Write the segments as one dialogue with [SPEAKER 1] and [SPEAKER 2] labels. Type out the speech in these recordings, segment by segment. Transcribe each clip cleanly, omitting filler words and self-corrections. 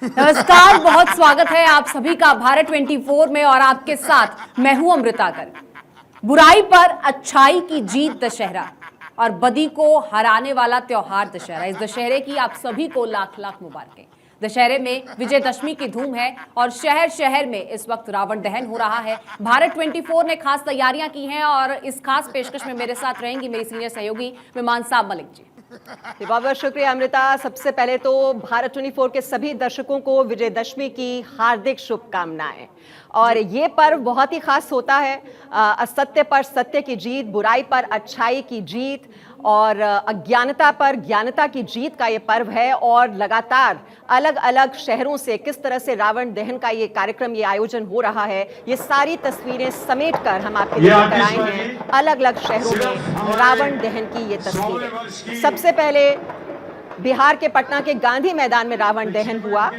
[SPEAKER 1] नमस्कार, बहुत स्वागत है आप सभी का भारत 24 में और आपके साथ मैं हूं अमृता गर्ग। बुराई पर अच्छाई की जीत दशहरा और बदी को हराने वाला त्योहार दशहरा। इस दशहरे की आप सभी को लाख लाख मुबारकें। दशहरे में विजयदशमी की धूम है और शहर शहर में इस वक्त रावण दहन हो रहा है। भारत 24 ने खास तैयारियां की हैं और इस खास पेशकश में मेरे साथ रहेंगी मेरी सीनियर सहयोगी मीमांसा मलिक जी।
[SPEAKER 2] बहुत बहुत शुक्रिया अमृता। सबसे पहले तो भारत 24 के सभी दर्शकों को विजयदशमी की हार्दिक शुभकामनाएं। और ये पर्व बहुत ही खास होता है। असत्य पर सत्य की जीत, बुराई पर अच्छाई की जीत और अज्ञानता पर ज्ञानता की जीत का ये पर्व है। और लगातार अलग अलग शहरों से किस तरह से रावण दहन का ये कार्यक्रम, ये आयोजन हो रहा है, ये सारी तस्वीरें समेट कर हम आपके लिए लेकर आए हैं। अलग अलग शहरों में रावण दहन की ये तस्वीरें। सबसे पहले बिहार के पटना के गांधी मैदान में रावण दहन हुआ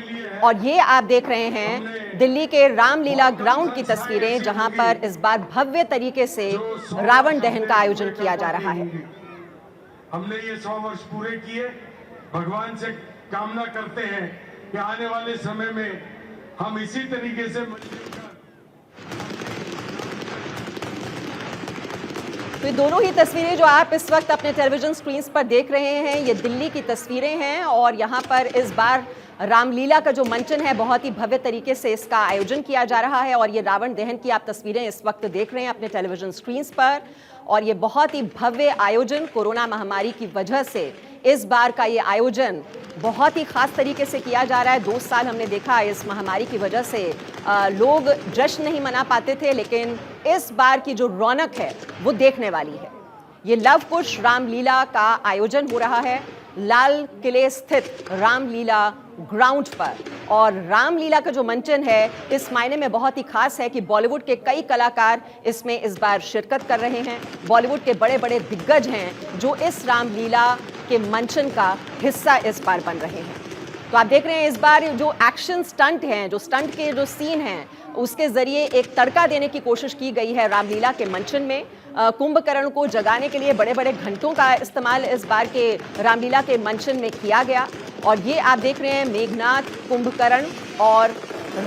[SPEAKER 2] और ये आप देख रहे हैं दिल्ली के रामलीला ग्राउंड की तस्वीरें, जहां पर इस बार भव्य तरीके से रावण दहन का आयोजन किया जा रहा है।
[SPEAKER 3] हमने ये 100 वर्ष पूरे किए। भगवान से कामना करते हैं कि आने वाले समय में हम इसी तरीके से
[SPEAKER 2] तो ये दोनों ही तस्वीरें जो आप इस वक्त अपने टेलीविजन स्क्रीन पर देख रहे हैं, ये दिल्ली की तस्वीरें हैं। और यहाँ पर इस बार रामलीला का जो मंचन है, बहुत ही भव्य तरीके से इसका आयोजन किया जा रहा है। और ये रावण दहन की आप तस्वीरें इस वक्त देख रहे हैं अपने टेलीविजन स्क्रीन पर। और ये बहुत ही भव्य आयोजन, कोरोना महामारी की वजह से इस बार का ये आयोजन बहुत ही खास तरीके से किया जा रहा है। 2 साल हमने देखा इस महामारी की वजह से लोग जश्न नहीं मना पाते थे, लेकिन इस बार की जो रौनक है वो देखने वाली है। ये लव कुश रामलीला का आयोजन हो रहा है लाल किले स्थित रामलीला ग्राउंड पर। और रामलीला का जो मंचन है इस मायने में बहुत ही खास है कि बॉलीवुड के कई कलाकार इसमें इस बार शिरकत कर रहे हैं। बॉलीवुड के बड़े बड़े दिग्गज हैं जो इस रामलीला के मंचन का हिस्सा इस बार बन रहे हैं। तो आप देख रहे हैं इस बार जो एक्शन स्टंट हैं, जो स्टंट के जो सीन हैं, उसके जरिए एक तड़का देने की कोशिश की गई है रामलीला के मंचन में। कुंभकर्ण को जगाने के लिए बड़े बड़े घंटों का इस्तेमाल इस बार के रामलीला के मंचन में किया गया। और ये आप देख रहे हैं मेघनाथ, कुंभकर्ण और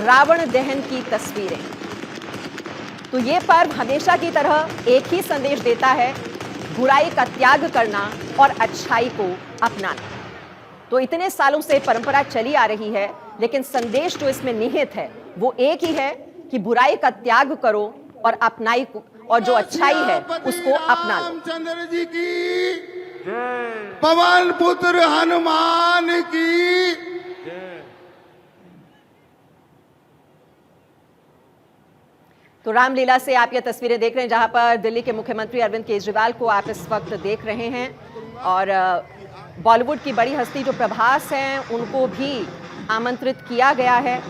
[SPEAKER 2] रावण दहन की तस्वीरें। तो ये पर्व हमेशा की तरह एक ही संदेश देता है, बुराई का त्याग करना और अच्छाई को अपनाना। तो इतने सालों से परंपरा चली आ रही है, लेकिन संदेश जो इसमें निहित है वो एक ही है कि बुराई का त्याग करो और अपनाई और जो अच्छाई है उसको अपना लो।
[SPEAKER 4] रामचंद्र जी की, पवन पुत्र हनुमान की।
[SPEAKER 2] तो रामलीला से आप ये तस्वीरें देख रहे हैं जहां पर दिल्ली के मुख्यमंत्री अरविंद केजरीवाल को आप इस वक्त देख रहे हैं। और बॉलीवुड की बड़ी हस्ती जो प्रभास हैं उनको भी आमंत्रित किया गया है।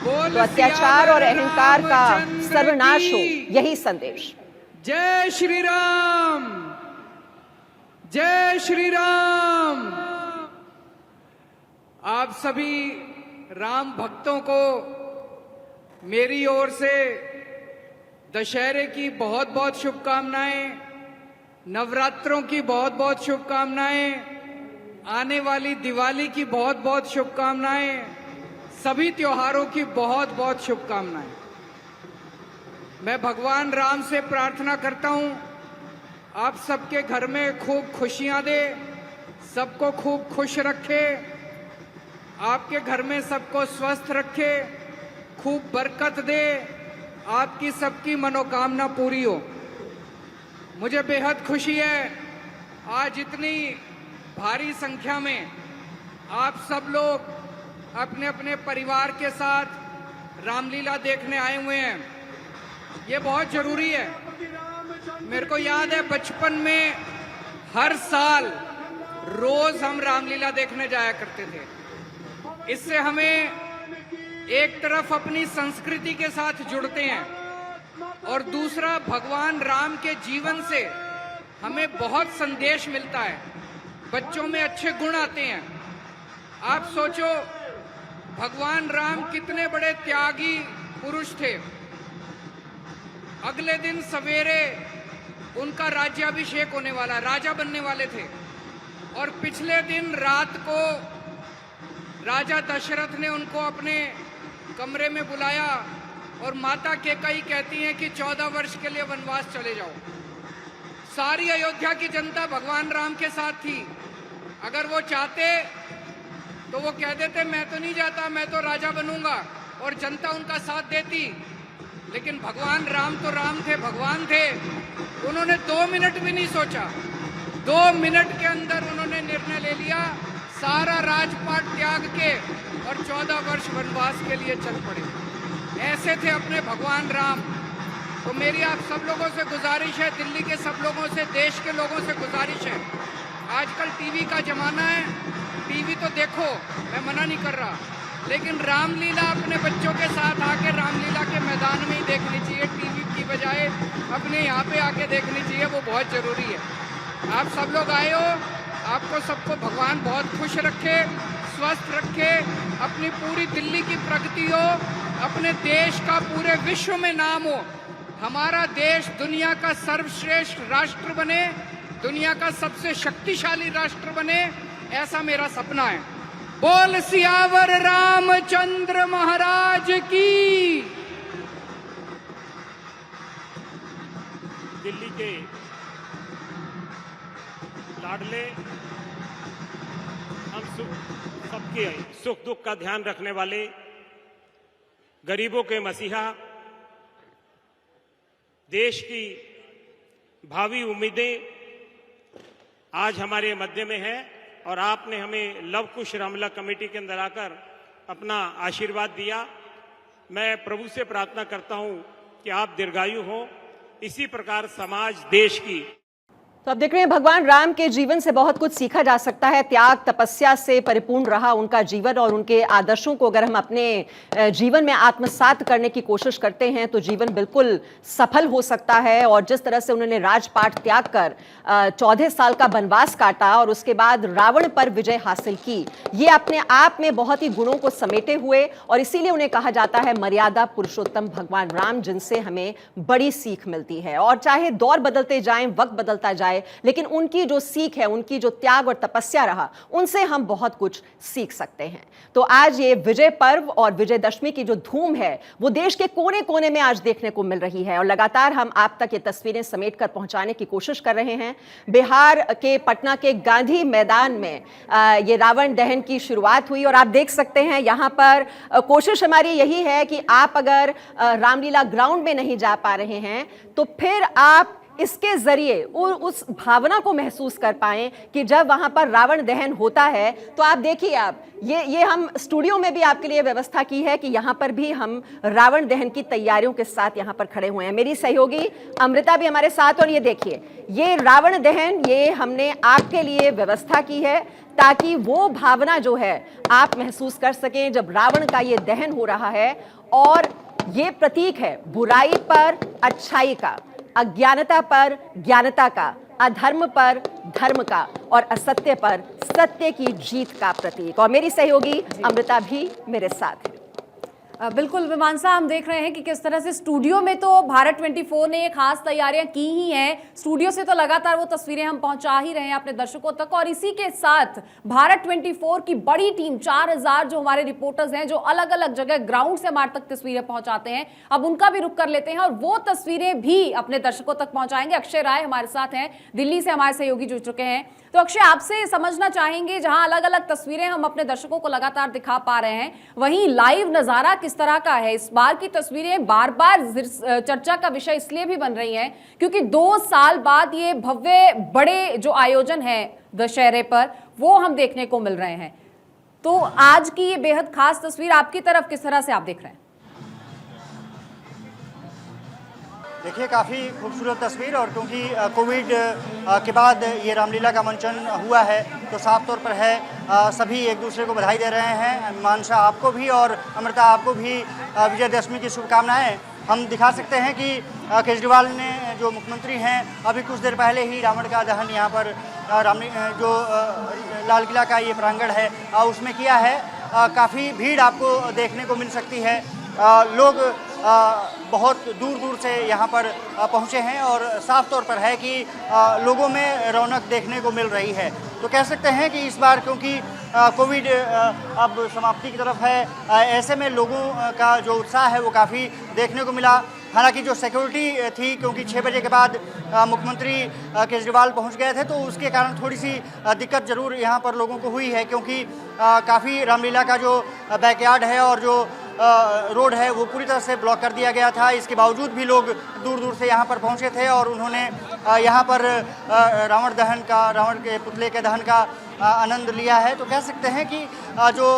[SPEAKER 2] तो अत्याचार और अहंकार का सर्वनाश हो, यही संदेश।
[SPEAKER 5] जय श्री राम, जय श्री राम। आप सभी राम भक्तों को मेरी ओर से दशहरे की बहुत बहुत शुभकामनाएं, नवरात्रों की बहुत बहुत शुभकामनाएं, आने वाली दिवाली की बहुत बहुत शुभकामनाएं, सभी त्योहारों की बहुत बहुत शुभकामनाएं। मैं भगवान राम से प्रार्थना करता हूं आप सबके घर में खूब खुशियां दे, सबको खूब खुश रखे, आपके घर में सबको स्वस्थ रखे, खूब बरकत दे, आपकी सबकी मनोकामना पूरी हो। मुझे बेहद खुशी है आज इतनी भारी संख्या में आप सब लोग अपने अपने परिवार के साथ रामलीला देखने आए हुए हैं। ये बहुत जरूरी है। मेरे को याद है बचपन में हर साल रोज हम रामलीला देखने जाया करते थे। इससे हमें एक तरफ अपनी संस्कृति के साथ जुड़ते हैं और दूसरा भगवान राम के जीवन से हमें बहुत संदेश मिलता है, बच्चों में अच्छे गुण आते हैं। आप सोचो भगवान राम कितने बड़े त्यागी पुरुष थे। अगले दिन सवेरे उनका राज्याभिषेक होने वाला, राजा बनने वाले थे। और पिछले दिन रात को राजा दशरथ ने उनको अपने कमरे में बुलाया और माता कैकेयी कहती हैं कि 14 वर्ष के लिए वनवास चले जाओ। सारी अयोध्या की जनता भगवान राम के साथ थी। अगर वो चाहते तो वो कह देते मैं तो नहीं जाता, मैं तो राजा बनूंगा, और जनता उनका साथ देती। लेकिन भगवान राम तो राम थे, भगवान थे। उन्होंने 2 मिनट भी नहीं सोचा। 2 मिनट के अंदर उन्होंने निर्णय ले लिया, सारा राजपाट त्याग के और 14 वर्ष वनवास के लिए चल पड़े। ऐसे थे अपने भगवान राम। तो मेरी आप सब लोगों से गुजारिश है, दिल्ली के सब लोगों से, देश के लोगों से गुजारिश है, आजकल टीवी का जमाना है, टीवी तो देखो, मैं मना नहीं कर रहा, लेकिन रामलीला अपने बच्चों के साथ आके रामलीला के मैदान में ही देखनी चाहिए, टीवी की बजाय अपने यहाँ पे आके देखनी चाहिए, वो बहुत जरूरी है। आप सब लोग आए हो, आपको सबको भगवान बहुत खुश रखे, स्वस्थ रखे, अपनी पूरी दिल्ली की प्रगति हो, अपने देश का पूरे विश्व में नाम हो, हमारा देश दुनिया का सर्वश्रेष्ठ राष्ट्र बने, दुनिया का सबसे शक्तिशाली राष्ट्र बने, ऐसा मेरा सपना है। बोल सियावर रामचंद्र महाराज की।
[SPEAKER 6] दिल्ली के लाडले, हम सबके सुख दुख का ध्यान रखने वाले, गरीबों के मसीहा, देश की भावी उम्मीदें आज हमारे मध्य में है, और आपने हमें लव कुश रामलीला कमेटी के अंदर आकर अपना आशीर्वाद दिया। मैं प्रभु से प्रार्थना करता हूं कि आप दीर्घायु हो, इसी प्रकार समाज, देश की।
[SPEAKER 2] तो अब देख रहे हैं भगवान राम के जीवन से बहुत कुछ सीखा जा सकता है। त्याग तपस्या से परिपूर्ण रहा उनका जीवन, और उनके आदर्शों को अगर हम अपने जीवन में आत्मसात करने की कोशिश करते हैं तो जीवन बिल्कुल सफल हो सकता है। और जिस तरह से उन्होंने राजपाट त्याग कर 14 साल का वनवास काटा और उसके बाद रावण पर विजय हासिल की, ये अपने आप में बहुत ही गुणों को समेटे हुए, और इसीलिए उन्हें कहा जाता है मर्यादा पुरुषोत्तम भगवान राम, जिनसे हमें बड़ी सीख मिलती है। और चाहे दौर बदलते जाएं, वक्त बदलता जाए, लेकिन उनकी जो सीख है, उनकी जो त्याग और तपस्या रहा, उनसे हम बहुत कुछ सीख सकते हैं। तो आज ये विजय पर्व और विजयदशमी की जो धूम है वो देश के कोने कोने में आज देखने को मिल रही है, और लगातार हम आप तक ये तस्वीरें समेट कर पहुंचाने की कोशिश कर रहे हैं। बिहार के पटना के गांधी मैदान में ये रावण दहन की शुरुआत हुई, और आप देख सकते हैं यहाँ पर कोशिश हमारी यही है कि आप अगर रामलीला ग्राउंड में नहीं जा पा रहे हैं तो फिर आप इसके जरिए उस भावना को महसूस कर पाएं कि जब वहां पर रावण दहन होता है तो आप देखिए, आप ये हम स्टूडियो में भी आपके लिए व्यवस्था की है कि यहां पर भी हम रावण दहन की तैयारियों के साथ यहां पर खड़े हुए हैं। मेरी सहयोगी अमृता भी हमारे साथ, और ये देखिए, ये रावण दहन ये हमने आपके लिए व्यवस्था की है ताकि वो भावना जो है आप महसूस कर सकें जब रावण का ये दहन हो रहा है। और ये प्रतीक है बुराई पर अच्छाई का, अज्ञानता पर ज्ञानता का, अधर्म पर धर्म का, और असत्य पर सत्य की जीत का प्रतीक। और मेरी सहयोगी अमृता भी मेरे साथ है।
[SPEAKER 1] बिल्कुल विमानसा, हम देख रहे हैं कि किस तरह से स्टूडियो में तो भारत 24 ने ये खास तैयारियां की ही हैं, स्टूडियो से तो लगातार वो तस्वीरें हम पहुंचा ही रहे हैं अपने दर्शकों तक, और इसी के साथ भारत 24 की बड़ी टीम 4000 जो हमारे रिपोर्टर्स हैं जो अलग अलग जगह ग्राउंड से हमारे तक तस्वीरें पहुंचाते हैं, अब उनका भी रुख कर लेते हैं और वो तस्वीरें भी अपने दर्शकों तक पहुंचाएंगे। अक्षय राय हमारे साथ हैं, दिल्ली से हमारे सहयोगी जुड़ चुके हैं। तो अक्षय, आपसे समझना चाहेंगे, जहां अलग अलग तस्वीरें हम अपने दर्शकों को लगातार दिखा पा रहे हैं, वहीं लाइव नजारा किस तरह का है? इस बार की तस्वीरें बार बार चर्चा का विषय इसलिए भी बन रही हैं क्योंकि 2 साल बाद ये भव्य बड़े जो आयोजन है दशहरे पर, वो हम देखने को मिल रहे हैं। तो आज की ये बेहद खास तस्वीर आपकी तरफ किस तरह से आप देख रहे हैं?
[SPEAKER 7] देखिए, काफ़ी खूबसूरत तस्वीर, और क्योंकि कोविड के बाद ये रामलीला का मंचन हुआ है तो साफ तौर पर है सभी एक दूसरे को बधाई दे रहे हैं। मानसा, आपको भी और अमृता, आपको भी विजयदशमी की शुभकामनाएं। हम दिखा सकते हैं कि केजरीवाल ने, जो मुख्यमंत्री हैं, अभी कुछ देर पहले ही रावण का दहन यहाँ पर जो लाल किला का ये प्रांगण है उसमें किया है। काफ़ी भीड़ आपको देखने को मिल सकती है। लोग बहुत दूर दूर से यहाँ पर पहुँचे हैं और साफ तौर पर है कि लोगों में रौनक देखने को मिल रही है। तो कह सकते हैं कि इस बार क्योंकि कोविड अब समाप्ति की तरफ है, ऐसे में लोगों का जो उत्साह है वो काफ़ी देखने को मिला। हालांकि जो सिक्योरिटी थी, क्योंकि 6 बजे के बाद मुख्यमंत्री केजरीवाल पहुंच गए थे, तो उसके कारण थोड़ी सी दिक्कत जरूर यहाँ पर लोगों को हुई है, क्योंकि काफ़ी रामलीला का जो बैकयार्ड है और जो रोड है वो पूरी तरह से ब्लॉक कर दिया गया था। इसके बावजूद भी लोग दूर दूर से यहाँ पर पहुँचे थे और उन्होंने यहाँ पर रावण के पुतले के दहन का आनंद लिया है। तो कह सकते हैं कि जो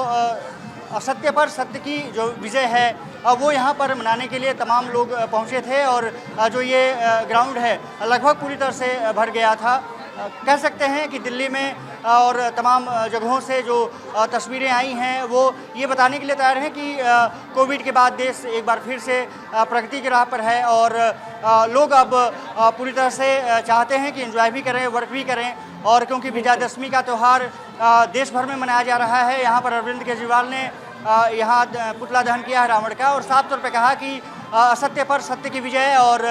[SPEAKER 7] असत्य पर सत्य की जो विजय है वो यहाँ पर मनाने के लिए तमाम लोग पहुँचे थे और जो ये ग्राउंड है लगभग पूरी तरह से भर गया था। कह सकते हैं कि दिल्ली में और तमाम जगहों से जो तस्वीरें आई हैं वो ये बताने के लिए तैयार हैं कि कोविड के बाद देश एक बार फिर से प्रगति की राह पर है और लोग अब पूरी तरह से चाहते हैं कि एंजॉय भी करें, वर्क भी करें। और क्योंकि विजयादशमी का त्यौहार देश भर में मनाया जा रहा है, यहाँ पर अरविंद केजरीवाल ने यहाँ पुतला दहन किया है रावण का और साफ तौर पे कहा कि असत्य पर सत्य की विजय और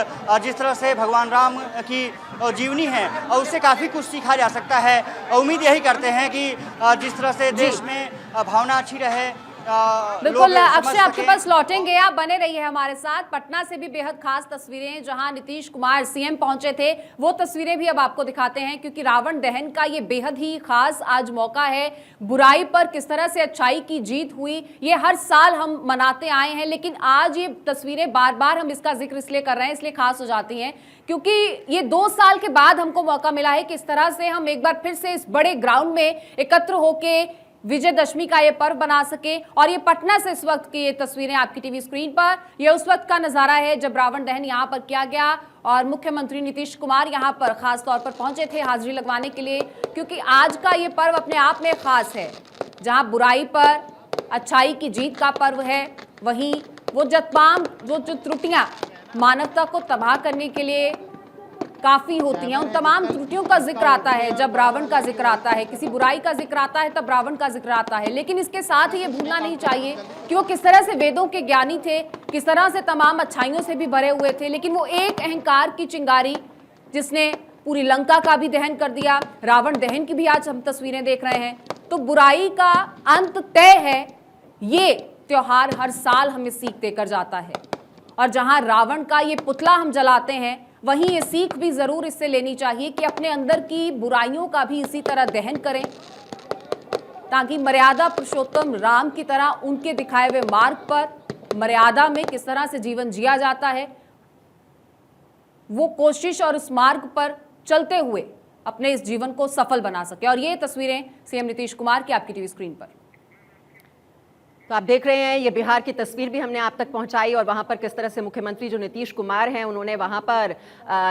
[SPEAKER 7] जिस तरह से भगवान राम की जीवनी है और उससे काफ़ी कुछ सीखा जा सकता है। उम्मीद यही करते हैं कि जिस तरह से देश में भावना अच्छी रहे।
[SPEAKER 1] बिल्कुल अक्षय, आपके पास लौटेंगे, आप बने रहिए हमारे साथ। पटना से भी बेहद खास तस्वीरें जहां नीतीश कुमार सीएम पहुंचे थे, वो तस्वीरें भी अब आपको दिखाते हैं, क्योंकि रावण दहन का ये बेहद ही खास आज मौका है। बुराई पर किस तरह से अच्छाई की जीत हुई, ये हर साल हम मनाते आए हैं, लेकिन आज ये तस्वीरें बार बार हम इसका जिक्र इसलिए कर रहे हैं, इसलिए खास हो जाती हैं क्योंकि ये 2 साल के बाद हमको मौका मिला है कि इस तरह से हम एक बार फिर से इस बड़े ग्राउंड में एकत्र होके विजयदशमी का ये पर्व बना सके। और ये पटना से इस वक्त की ये तस्वीरें आपकी टीवी स्क्रीन पर, ये उस वक्त का नजारा है जब रावण दहन यहाँ पर किया गया और मुख्यमंत्री नीतीश कुमार यहाँ पर खास तौर पर पहुंचे थे हाजिरी लगवाने के लिए, क्योंकि आज का ये पर्व अपने आप में खास है। जहाँ बुराई पर अच्छाई की जीत का पर्व है, वहीं वो तमाम जो त्रुटियां मानवता को तबाह करने के लिए काफी होती हैं, उन तमाम त्रुटियों का जिक्र आता है। जब रावण का जिक्र आता है, किसी बुराई का जिक्र आता है, तब रावण का जिक्र आता है। लेकिन इसके साथ ही ये भूलना नहीं चाहिए कि वो किस तरह से वेदों के ज्ञानी थे, किस तरह से तमाम अच्छाइयों से भी भरे हुए थे, लेकिन वो एक अहंकार की चिंगारी जिसने पूरी लंका का भी दहन कर दिया। रावण दहन की भी आज हम तस्वीरें देख रहे हैं। तो बुराई का अंत तय है, ये त्योहार हर साल हमें सीख देकर जाता है। और जहां रावण का ये पुतला हम जलाते हैं, वहीं ये सीख भी जरूर इससे लेनी चाहिए कि अपने अंदर की बुराइयों का भी इसी तरह दहन करें, ताकि मर्यादा पुरुषोत्तम राम की तरह उनके दिखाए हुए मार्ग पर मर्यादा में किस तरह से जीवन जिया जाता है, वो कोशिश और उस मार्ग पर चलते हुए अपने इस जीवन को सफल बना सके। और ये तस्वीरें सीएम नीतीश कुमार की आपकी टीवी स्क्रीन पर।
[SPEAKER 2] तो आप देख रहे हैं, ये बिहार की तस्वीर भी हमने आप तक पहुंचाई और वहां पर किस तरह से मुख्यमंत्री जो नीतीश कुमार हैं उन्होंने वहां पर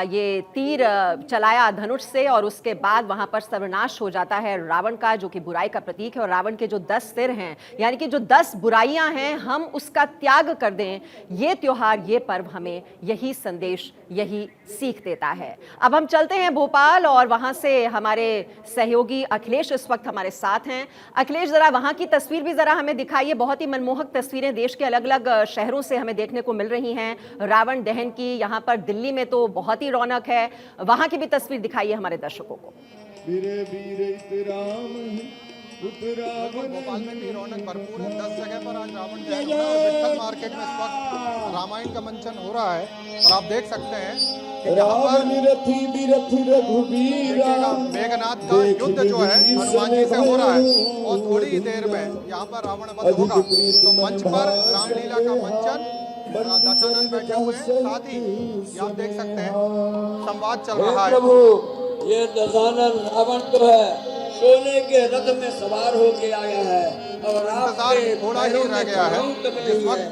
[SPEAKER 2] ये तीर चलाया धनुष से और उसके बाद वहां पर सर्वनाश हो जाता है रावण का, जो कि बुराई का प्रतीक है। और रावण के जो 10 सिर हैं, यानी कि जो 10 बुराइयां हैं, हम उसका त्याग कर दें। ये त्योहार, ये पर्व हमें यही संदेश, यही सीख देता है। अब हम चलते हैं भोपाल और वहां से हमारे सहयोगी अखिलेश इस वक्त हमारे साथ हैं। अखिलेश, जरा वहां की तस्वीर भी जरा हमें दिखाइए। बहुत ही मनमोहक तस्वीरें देश के अलग अलग शहरों से हमें देखने को मिल रही हैं रावण दहन की। यहाँ पर दिल्ली में तो बहुत ही रौनक है, वहां की भी तस्वीर दिखाइए हमारे दर्शकों को।
[SPEAKER 8] भोपाल में भी रौनक भरपूर है। 10 जगह पर आज रावण दहन हो रहा है। विट्ठल मार्केट में इस वक्त रामायण का मंचन हो रहा है और आप देख सकते हैं कि यहाँ पर देखिएगा मेघनाथ का युद्ध जो है हनुमान जी से हो रहा है और थोड़ी ही देर में यहाँ पर रावण वध होगा। तो मंच पर रामलीला का मंचन, दशानन बैठे हुए हैं, साथ ही आप देख सकते हैं संवाद चल रहा है।
[SPEAKER 9] ये दशानन रावण तो है, सोने के रथ में सवार होके आया है और
[SPEAKER 8] इंतजार थोड़ा ही रह गया है। इस वक्त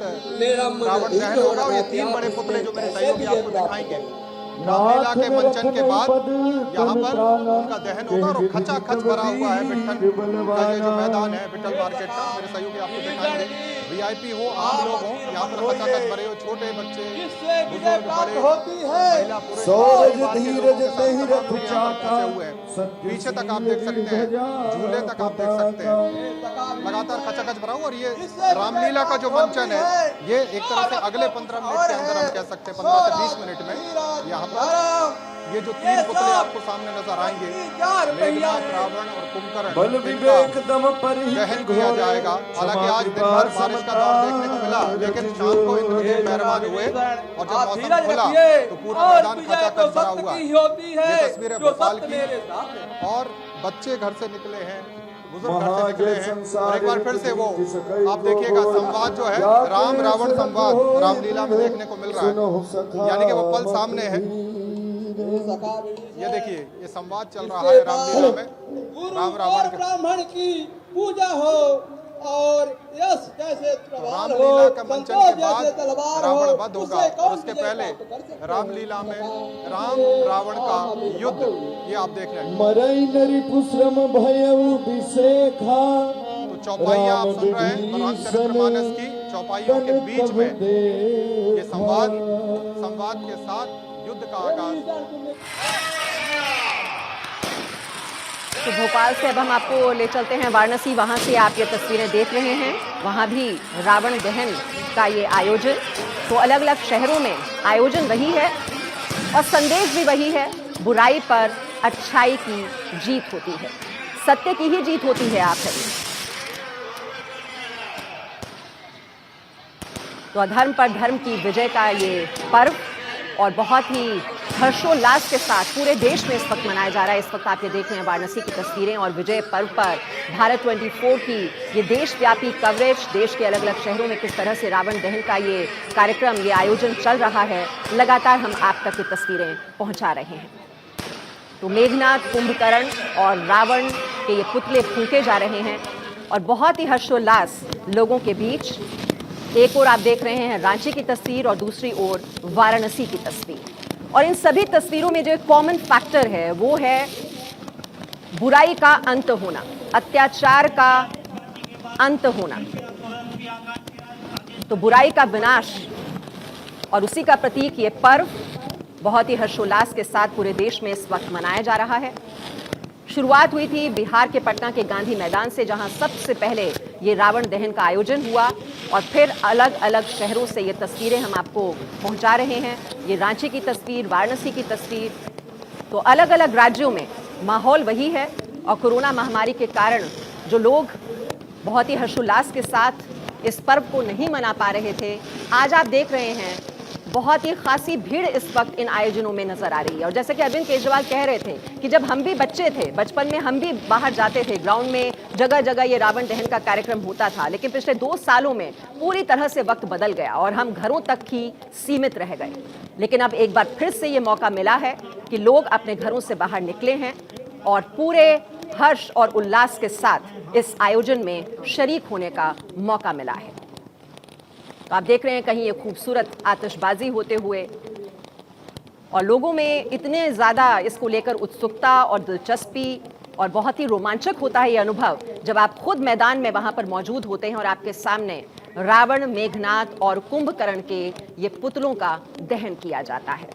[SPEAKER 8] रावण दहन होगा और ये 3 बड़े पुतले जो मेरे सहयोगी आपको दिखाएंगे रामलीला के मंचन के बाद यहाँ पर उनका दहन होगा और खचाखच भरा हुआ है विट्ठल का ये जो मैदान है विट्ठल मार्केट का। मेरे सहयोगी आपको दिखाएंगे वीआईपी हो, आम लोग हो, यहाँ पर खचाखच भरे हो, छोटे बच्चे, बुजुर्ग, बड़े, महिला, पुरुष, परिवार के लोगों के साथ तमाम लोग यहाँ पर पहुंचे हुए हैं। पीछे तक आप देख सकते हैं, झूले तक आप देख सकते हैं, लगातार खचाखच भरा हुआ। और ये रामलीला का जो मंचन है, ये एक तरह से अगले 15 मिनट के अंदर हम कह सकते हैं 15 से 20 मिनट में यहाँ पर ये जो 3 पुतले आपको सामने नजर आएंगे, मेघनाथ, रावण और कुंभकर्ण, दहन किया जाएगा। हालांकि आज दिन भर बारिश का दौर देखने को मिला, लेकिन शाम को इंद्रदेव मेहरबान हुए और जब मौसम खुला तो पूरा मैदान खचाखच भरा हुआ। ये तस्वीरें भोपाल की, और बच्चे घर से निकले हैं, बुजुर्ग घर से निकले हैं। और एक बार फिर से वो आप देखिएगा, संवाद जो है, राम रावण संवाद रामलीला में देखने को मिल रहा है, यानी कि वो पल सामने है। ये देखिए, ये संवाद चल रहा है रामलीला में, राम रावण के।
[SPEAKER 9] ब्राह्मण की पूजा हो और यश जैसे
[SPEAKER 8] रामलीला का मंचन के बाद रावण वध होगा, और उसके पहले रामलीला में राम रावण का युद्ध, ये आप देख रहे हैं। तो चौपाइयां आप सुन रहे हैं, रामचरितमानस की चौपाइयों के बीच में ये संवाद के साथ युद्ध का आगाज।
[SPEAKER 2] तो भोपाल से अब हम आपको ले चलते हैं वाराणसी। वहां से आप ये तस्वीरें देख रहे हैं, वहां भी रावण दहन का ये आयोजन। तो अलग अलग शहरों में आयोजन वही है और संदेश भी वही है, बुराई पर अच्छाई की जीत होती है, सत्य की ही जीत होती है। आप तो अधर्म पर धर्म की विजय का ये पर्व और बहुत ही हर्षोल्लास के साथ पूरे देश में इस वक्त मनाया जा रहा है। इस वक्त आप ये देख रहे हैं वाराणसी की तस्वीरें, और विजय पर्व पर भारत 24 की ये देशव्यापी कवरेज, देश के अलग अलग शहरों में किस तरह से रावण दहन का ये कार्यक्रम, ये आयोजन चल रहा है, लगातार हम आप तक ये तस्वीरें पहुंचा रहे हैं। तो मेघनाथ, कुंभकर्ण और रावण के ये पुतले फूंके जा रहे हैं और बहुत ही हर्षोल्लास लोगों के बीच। एक ओर आप देख रहे हैं रांची की तस्वीर और दूसरी ओर वाराणसी की तस्वीर, और इन सभी तस्वीरों में जो कॉमन फैक्टर है वो है बुराई का अंत होना, अत्याचार का अंत होना। तो बुराई का विनाश और उसी का प्रतीक ये पर्व बहुत ही हर्षोल्लास के साथ पूरे देश में इस वक्त मनाया जा रहा है। शुरुआत हुई थी बिहार के पटना के गांधी मैदान से, जहां सबसे पहले ये रावण दहन का आयोजन हुआ, और फिर अलग अलग शहरों से ये तस्वीरें हम आपको पहुंचा रहे हैं। ये रांची की तस्वीर, वाराणसी की तस्वीर। तो अलग अलग राज्यों में माहौल वही है, और कोरोना महामारी के कारण जो लोग बहुत ही हर्षोल्लास के साथ इस पर्व को नहीं मना पा रहे थे, आज आप देख रहे हैं बहुत ही खासी भीड़ इस वक्त इन आयोजनों में नजर आ रही है। और जैसे कि अरविंद केजरीवाल कह रहे थे कि जब हम भी बच्चे थे, बचपन में हम भी बाहर जाते थे, ग्राउंड में जगह जगह ये रावण दहन का कार्यक्रम होता था, लेकिन पिछले 2 सालों में पूरी तरह से वक्त बदल गया और हम घरों तक ही सीमित रह गए। लेकिन अब एक बार फिर से ये मौका मिला है कि लोग अपने घरों से बाहर निकले हैं और पूरे हर्ष और उल्लास के साथ इस आयोजन में शरीक होने का मौका मिला है। तो आप देख रहे हैं कहीं ये खूबसूरत आतिशबाजी होते हुए, और लोगों में इतने ज़्यादा इसको लेकर उत्सुकता और दिलचस्पी, और बहुत ही रोमांचक होता है ये अनुभव जब आप खुद मैदान में वहाँ पर मौजूद होते हैं और आपके सामने रावण, मेघनाथ और कुंभकर्ण के ये पुतलों का दहन किया जाता है।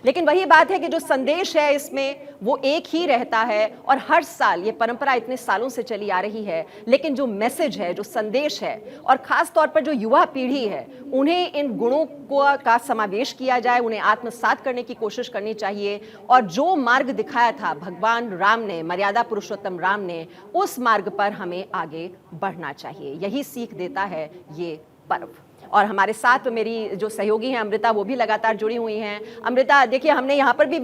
[SPEAKER 2] लेकिन वही बात है कि जो संदेश है इसमें वो एक ही रहता है, और हर साल ये परंपरा इतने सालों से चली आ रही है, लेकिन जो मैसेज है, जो संदेश है, और खास तौर पर जो युवा पीढ़ी है, उन्हें इन गुणों का समावेश किया जाए, उन्हें आत्मसात करने की कोशिश करनी चाहिए, और जो मार्ग दिखाया था भगवान राम ने, मर्यादा पुरुषोत्तम राम ने, उस मार्ग पर हमें आगे बढ़ना चाहिए। यही सीख देता है ये पर्व। और हमारे साथ मेरी जो सहयोगी हैं अमृता, वो भी लगातार जुड़ी हुई हैं। अमृता, देखिए हमने यहाँ पर भी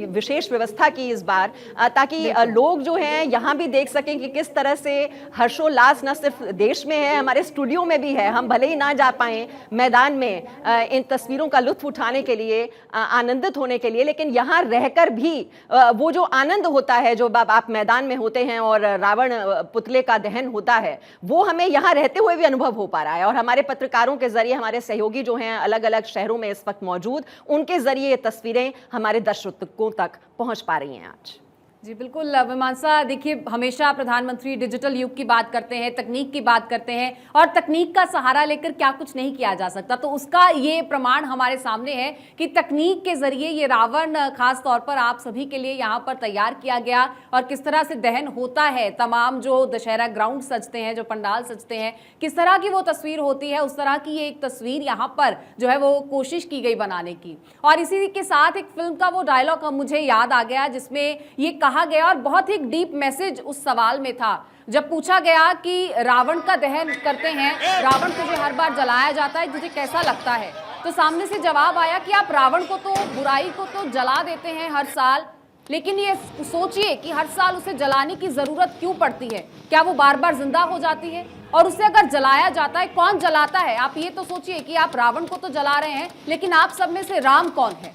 [SPEAKER 2] विशेष व्यवस्था की इस बार, ताकि लोग जो हैं यहाँ भी देख सकें कि किस तरह से हर्षोल्लास न सिर्फ देश में है, हमारे स्टूडियो में भी है। हम भले ही ना जा पाएँ मैदान में इन तस्वीरों का लुत्फ उठाने के लिए, आनंदित होने के लिए, लेकिन यहाँ रहकर भी वो जो आनंद होता है, जो आप मैदान में होते हैं और रावण पुतले का दहन होता है, वो हमें यहाँ रहते हुए भी अनुभव हो पा रहा है। और हमारे पत्रकारों के जरिए, हमारे सहयोगी जो हैं अलग अलग शहरों में इस वक्त मौजूद, उनके जरिए ये तस्वीरें हमारे दर्शकों तक पहुंच पा रही हैं आज।
[SPEAKER 1] जी बिल्कुल मीमांसा, देखिए हमेशा प्रधानमंत्री डिजिटल युग की बात करते हैं, तकनीक की बात करते हैं और तकनीक का सहारा लेकर क्या कुछ नहीं किया जा सकता, तो उसका ये प्रमाण हमारे सामने है कि तकनीक के जरिए ये रावण खास तौर पर आप सभी के लिए यहाँ पर तैयार किया गया और किस तरह से दहन होता है, तमाम जो दशहरा ग्राउंड सजते हैं, जो पंडाल सजते हैं, किस तरह की वो तस्वीर होती है, उस तरह की ये एक तस्वीर यहाँ पर जो है वो कोशिश की गई बनाने की। और इसी के साथ एक फिल्म का वो डायलॉग मुझे याद आ गया जिसमें ये कहा गया और बहुत ही डीप मैसेज उस सवाल में था, जब पूछा गया कि रावण का दहन करते हैं, रावण तुझे हर बार जलाया जाता है, तुझे कैसा लगता है, तो सामने से जवाब आया कि आप रावण को तो, बुराई को तो जला देते हैं हर साल, लेकिन ये सोचिए कि हर साल उसे जलाने की जरूरत क्यों पड़ती है, क्या वो बार बार जिंदा हो जाती है, और उसे अगर जलाया जाता है कौन जलाता है। आप ये तो सोचिए कि आप रावण को तो जला रहे हैं, लेकिन आप सब में से राम कौन है।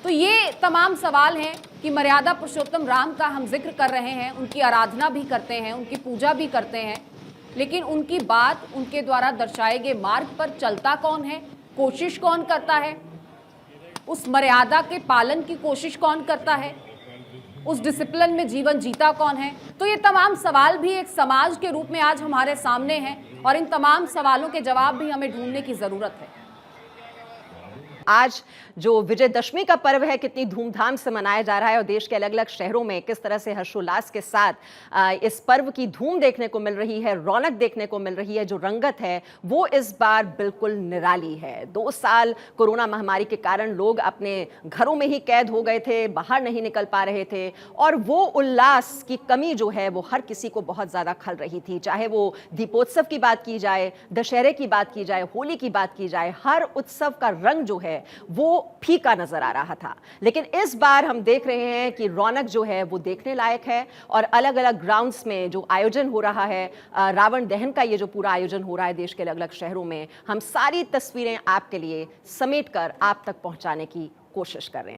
[SPEAKER 1] तो ये तमाम सवाल हैं कि मर्यादा पुरुषोत्तम राम का हम जिक्र कर रहे हैं, उनकी आराधना भी करते हैं, उनकी पूजा भी करते हैं, लेकिन उनकी बात, उनके द्वारा दर्शाए गए मार्ग पर चलता कौन है, कोशिश कौन करता है, उस मर्यादा के पालन की कोशिश कौन करता है, उस डिसिप्लिन में जीवन जीता कौन है। तो ये तमाम सवाल भी एक समाज के रूप में आज हमारे सामने हैं और इन तमाम सवालों के जवाब भी हमें ढूंढने की जरूरत है।
[SPEAKER 2] आज जो विजयदशमी का पर्व है कितनी धूमधाम से मनाया जा रहा है और देश के अलग अलग शहरों में किस तरह से हर्षोल्लास के साथ इस पर्व की धूम देखने को मिल रही है, रौनक देखने को मिल रही है, जो रंगत है वो इस बार बिल्कुल निराली है। 2 साल कोरोना महामारी के कारण लोग अपने घरों में ही कैद हो गए थे, बाहर नहीं निकल पा रहे थे और वो उल्लास की कमी जो है वो हर किसी को बहुत ज़्यादा खल रही थी। चाहे वो दीपोत्सव की बात की जाए, दशहरे की बात की जाए, होली की बात की जाए, हर उत्सव का रंग जो है वो फीका नजर आ रहा था। लेकिन इस बार हम देख रहे हैं कि रौनक जो है वो देखने लायक है और अलग अलग ग्राउंड्स में जो आयोजन हो रहा है, रावण दहन का ये जो पूरा आयोजन हो रहा है देश के अलग अलग शहरों में, हम सारी तस्वीरें आपके लिए समेट कर आप तक पहुंचाने की कोशिश कर रहे हैं।